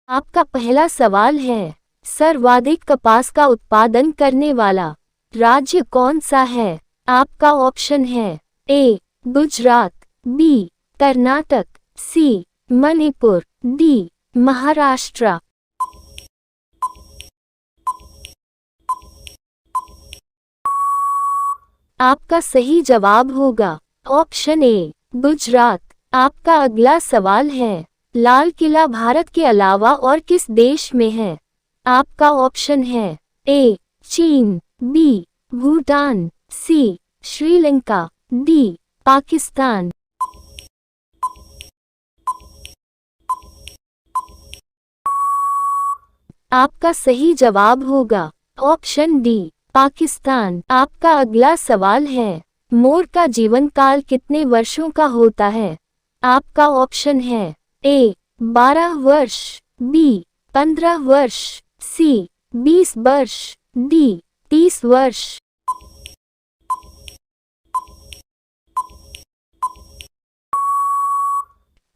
आपका पहला सवाल है, सर्वाधिक कपास का उत्पादन करने वाला राज्य कौन सा है? आपका ऑप्शन है ए गुजरात, बी कर्नाटक, सी मणिपुर, डी महाराष्ट्र। आपका सही जवाब होगा ऑप्शन ए गुजरात। आपका अगला सवाल है, लाल किला भारत के अलावा और किस देश में है? आपका ऑप्शन है ए चीन, बी भूटान, सी श्रीलंका, डी पाकिस्तान। आपका सही जवाब होगा ऑप्शन डी पाकिस्तान। आपका अगला सवाल है, मोर का जीवन काल कितने वर्षों का होता है? आपका ऑप्शन है ए 12 वर्ष, बी 15 वर्ष, सी 20 वर्ष, डी 30 वर्ष।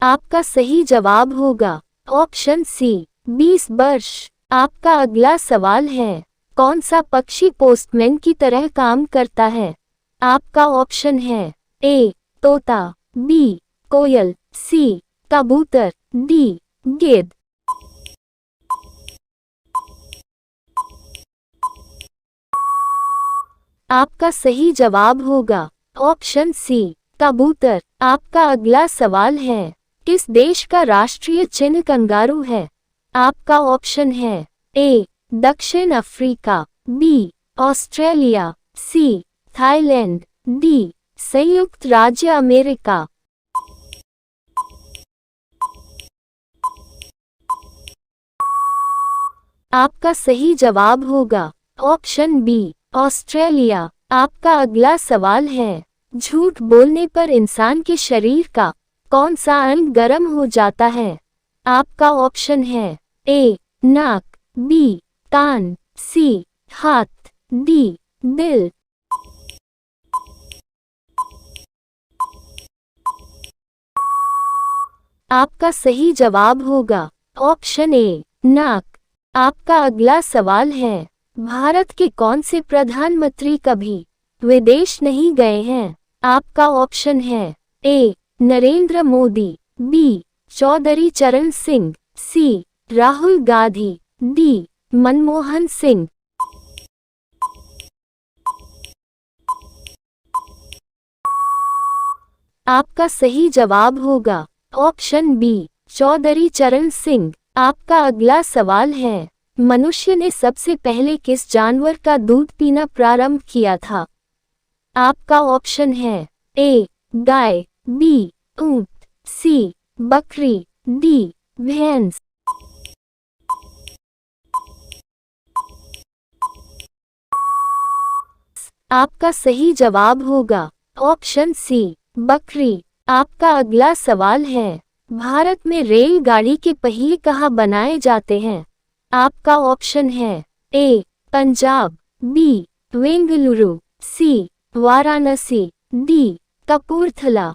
आपका सही जवाब होगा ऑप्शन सी 20 वर्ष। आपका अगला सवाल है, कौन सा पक्षी पोस्टमैन की तरह काम करता है? आपका ऑप्शन है ए तोता, बी कोयल, सी कबूतर, डी गिद्ध। आपका सही जवाब होगा ऑप्शन सी कबूतर। आपका अगला सवाल है, किस देश का राष्ट्रीय चिन्ह कंगारू है? आपका ऑप्शन है ए दक्षिण Africa, B Australia, C Thailand, D संयुक्त राज्य अमेरिका। आपका सही जवाब होगा ऑप्शन बी ऑस्ट्रेलिया। आपका अगला सवाल है, झूठ बोलने पर इंसान के शरीर का कौन सा अंग गर्म हो जाता है? आपका ऑप्शन है ए नाक, बी कान, सी हाथ, डी दिल। आपका सही जवाब होगा ऑप्शन ए नाक। आपका अगला सवाल है, भारत के कौन से प्रधानमंत्री कभी विदेश नहीं गए हैं? आपका ऑप्शन है ए नरेंद्र मोदी, बी चौधरी चरण सिंह, सी राहुल गांधी, डी मनमोहन सिंह। आपका सही जवाब होगा ऑप्शन बी चौधरी चरण सिंह। आपका अगला सवाल है, मनुष्य ने सबसे पहले किस जानवर का दूध पीना प्रारंभ किया था? आपका ऑप्शन है ए गाय, बी ऊंट, सी बकरी, डी भैंस। आपका सही जवाब होगा ऑप्शन सी बकरी। आपका अगला सवाल है, भारत में रेलगाड़ी के पहिए कहाँ बनाए जाते हैं? आपका ऑप्शन है ए पंजाब, बी बेंगलुरु, सी वाराणसी, डी कपूरथला।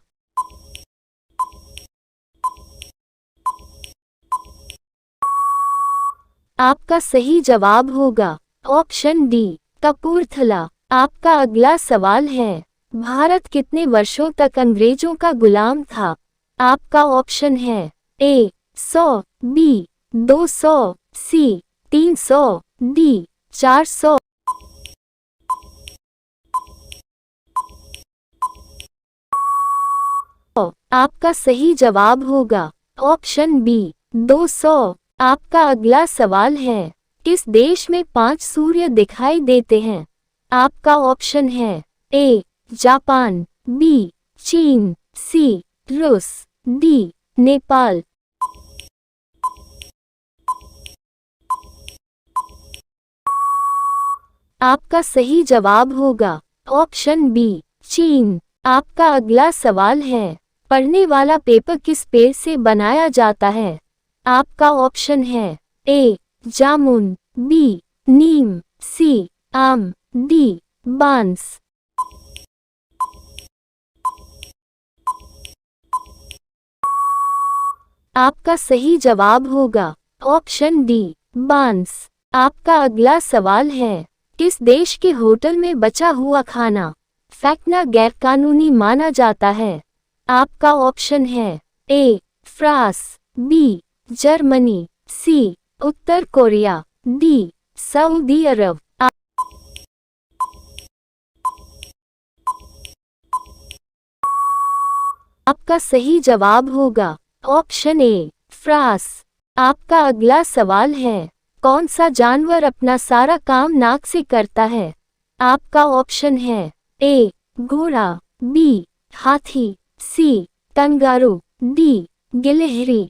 आपका सही जवाब होगा ऑप्शन डी कपूरथला। आपका अगला सवाल है, भारत कितने वर्षों तक अंग्रेजों का गुलाम था? आपका ऑप्शन है ए 100, बी 200, सी 300, डी 400। आपका सही जवाब होगा ऑप्शन बी 200। आपका अगला सवाल है, किस देश में 5 सूर्य दिखाई देते हैं? आपका ऑप्शन है ए जापान, बी चीन, सी रूस, डी नेपाल। आपका सही जवाब होगा ऑप्शन बी चीन। आपका अगला सवाल है, पढ़ने वाला पेपर किस पेड़ से बनाया जाता है? आपका ऑप्शन है ए जामुन, बी नीम, सी आम, डी बांस। आपका सही जवाब होगा ऑप्शन डी बांस। आपका अगला सवाल है, किस देश के होटल में बचा हुआ खाना फेंकना गैरकानूनी माना जाता है? आपका ऑप्शन है A France, B Germany, C उत्तर कोरिया, डी सऊदी अरब। आपका सही जवाब होगा ऑप्शन ए फ्रांस। आपका अगला सवाल है, कौन सा जानवर अपना सारा काम नाक से करता है? आपका ऑप्शन है ए घोड़ा, बी हाथी, सी कंगारू, डी गिलहरी।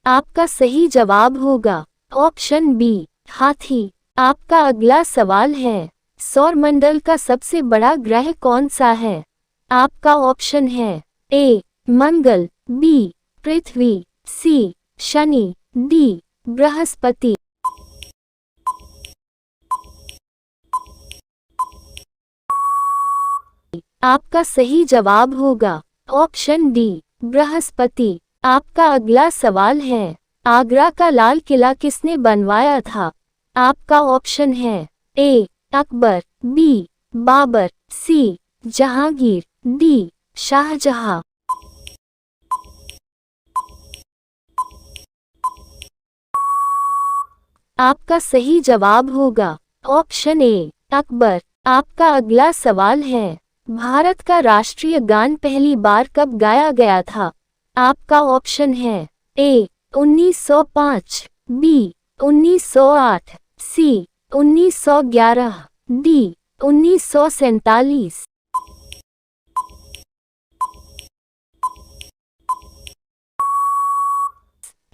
आपका सही जवाब होगा ऑप्शन बी हाथी। आपका अगला सवाल है, सौरमंडल का सबसे बड़ा ग्रह कौन सा है? आपका ऑप्शन है ए मंगल, बी पृथ्वी, सी शनि, डी बृहस्पति। आपका सही जवाब होगा ऑप्शन डी बृहस्पति। आपका अगला सवाल है, आगरा का लाल किला किसने बनवाया था? आपका ऑप्शन है ए अकबर, बी बाबर, सी जहांगीर, डी शाहजहां। आपका सही जवाब होगा ऑप्शन ए अकबर। आपका अगला सवाल है, भारत का राष्ट्रीय गान पहली बार कब गाया गया था? आपका ऑप्शन है ए 1905, बी 1908, सी 1911, डी 1947।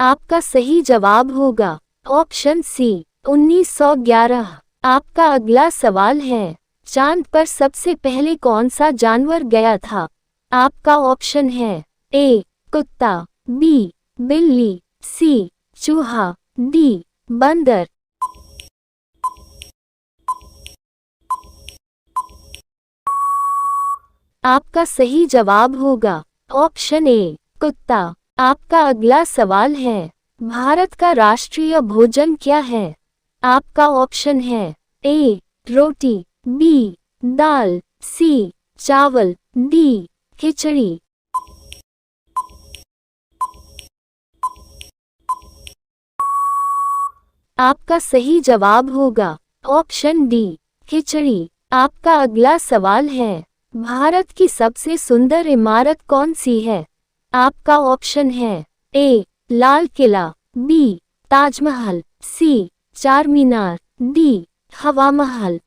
आपका सही जवाब होगा ऑप्शन सी 1911। आपका अगला सवाल है, चांद पर सबसे पहले कौन सा जानवर गया था? आपका ऑप्शन है ए कुत्ता, बी बिल्ली, सी चूहा, डी बंदर। आपका सही जवाब होगा ऑप्शन ए कुत्ता। आपका अगला सवाल है, भारत का राष्ट्रीय भोजन क्या है? आपका ऑप्शन है ए रोटी, बी दाल, सी चावल, डी खिचड़ी। आपका सही जवाब होगा ऑप्शन डी खिचड़ी। आपका अगला सवाल है, भारत की सबसे सुंदर इमारत कौन सी है? आपका ऑप्शन है ए लाल किला, बी ताजमहल, सी चार मीनार, डी हवा महल।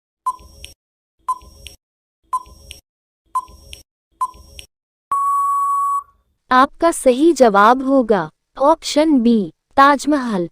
आपका सही जवाब होगा ऑप्शन बी ताजमहल।